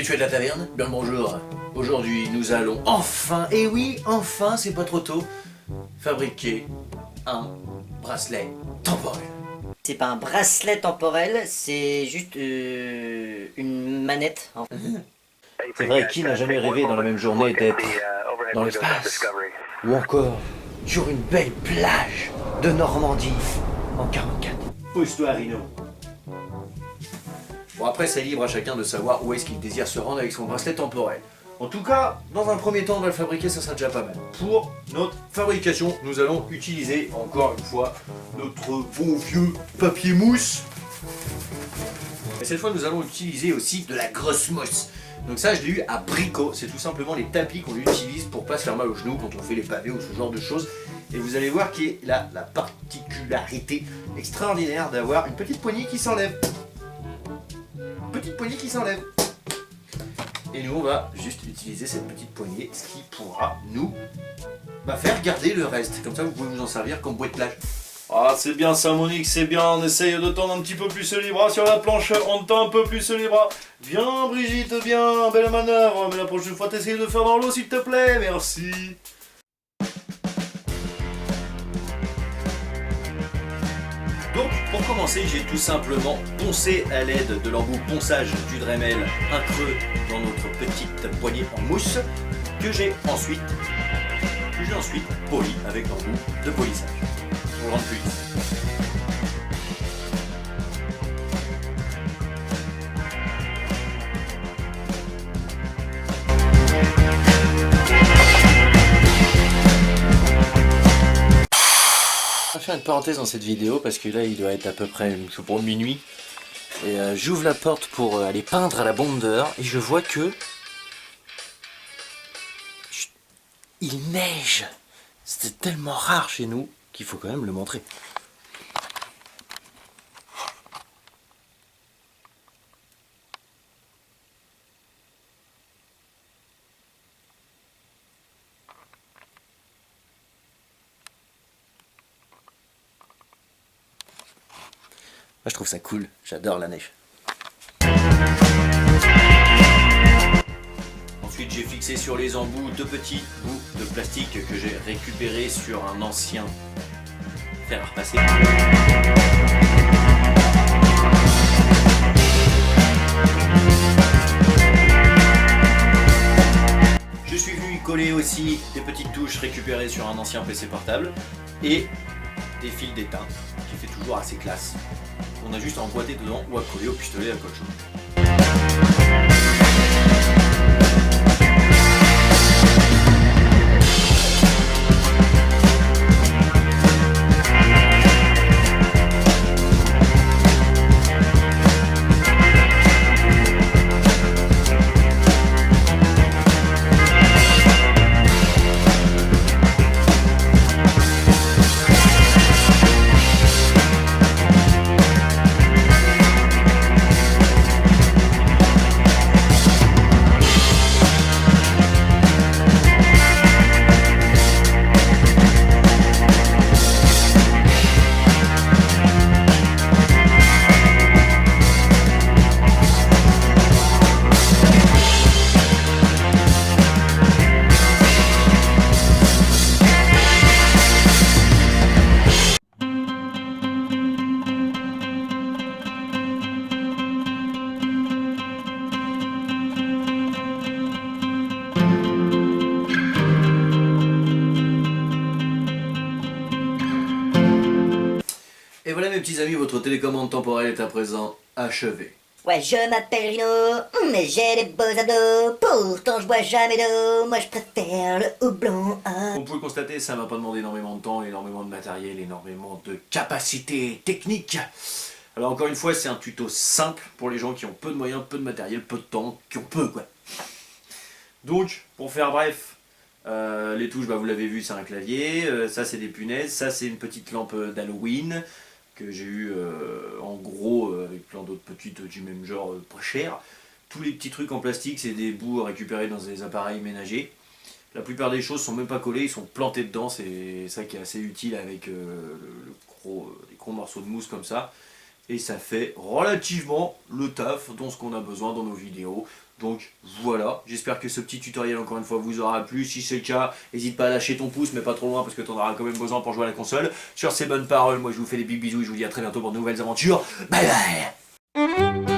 habitués de la taverne, bien le bonjour. Aujourd'hui, nous allons enfin, et oui, enfin, c'est pas trop tôt, fabriquer un bracelet temporel. C'est pas un bracelet temporel, c'est juste une manette. En fait. C'est vrai, qui n'a jamais rêvé dans la même journée d'être dans l'espace, ou encore sur une belle plage de Normandie en 44. Pousse-toi, Rino. Bon, après, c'est libre à chacun de savoir où est-ce qu'il désire se rendre avec son bracelet temporel. En tout cas, dans un premier temps, on va le fabriquer, ça sera déjà pas mal. Pour notre fabrication, nous allons utiliser, encore une fois, notre bon vieux papier mousse. Et cette fois, nous allons utiliser aussi de la grosse mousse. Donc ça, je l'ai eu à Brico. C'est tout simplement les tapis qu'on utilise pour pas se faire mal aux genoux quand on fait les pavés ou ce genre de choses. Et vous allez voir qu'il y a la particularité extraordinaire d'avoir une petite poignée qui s'enlève. Petite poignée qui s'enlève. Et nous, on va juste utiliser cette petite poignée, ce qui pourra nous faire garder le reste. Comme ça, vous pouvez vous en servir comme bouée de plage. Ah, c'est bien ça, Monique, c'est bien. On essaye de tendre un petit peu plus les bras sur la planche. On tend un peu plus les bras. Viens, Brigitte, bien. Belle manœuvre. Mais la prochaine fois, t'essayes de faire dans l'eau, s'il te plaît. Merci. Donc, pour commencer, j'ai tout simplement poncé à l'aide de l'embout ponçage du Dremel un creux dans notre petite poignée en mousse que j'ai ensuite poli avec l'embout de polissage. Pour rendre plus lisse. Je vais faire une parenthèse dans cette vidéo parce que là il doit être à peu près pour minuit et j'ouvre la porte pour aller peindre à la bombe d'heure et je vois que il neige. C'était tellement rare chez nous qu'il faut quand même le montrer. Moi je trouve ça cool, j'adore la neige. Ensuite j'ai fixé sur les embouts deux petits bouts de plastique que j'ai récupérés sur un ancien fer à repasser. Je suis venu y coller aussi des petites touches récupérées sur un ancien PC portable et des fils d'étain qui fait toujours assez classe. On a juste à emboîter dedans ou à coller au pistolet à colle chaude. Et voilà mes petits amis, votre télécommande temporelle est à présent achevée. Ouais, je m'appelle Rino, mais j'ai des beaux abdos, pourtant je bois jamais d'eau, moi je préfère le houblon. Comme vous pouvez le constater, ça m'a pas demandé énormément de temps, énormément de matériel, énormément de capacités techniques. Alors encore une fois, c'est un tuto simple pour les gens qui ont peu de moyens, peu de matériel, peu de temps, qui ont peu quoi. Donc, pour faire bref, les touches, vous l'avez vu, c'est un clavier, ça c'est des punaises, ça c'est une petite lampe d'Halloween que j'ai eu en gros avec plein d'autres petites du même genre pas cher. Tous les petits trucs en plastique, c'est des bouts récupérés dans des appareils ménagers. La plupart des choses sont même pas collées, ils sont plantés dedans, c'est ça qui est assez utile avec des gros morceaux de mousse comme ça. et ça fait relativement le taf dont ce qu'on a besoin dans nos vidéos. Donc voilà, j'espère que ce petit tutoriel encore une fois vous aura plu. Si c'est le cas, n'hésite pas à lâcher ton pouce, mais pas trop loin parce que tu en auras quand même besoin pour jouer à la console. Sur ces bonnes paroles, moi je vous fais des big bisous et je vous dis à très bientôt pour de nouvelles aventures. Bye bye.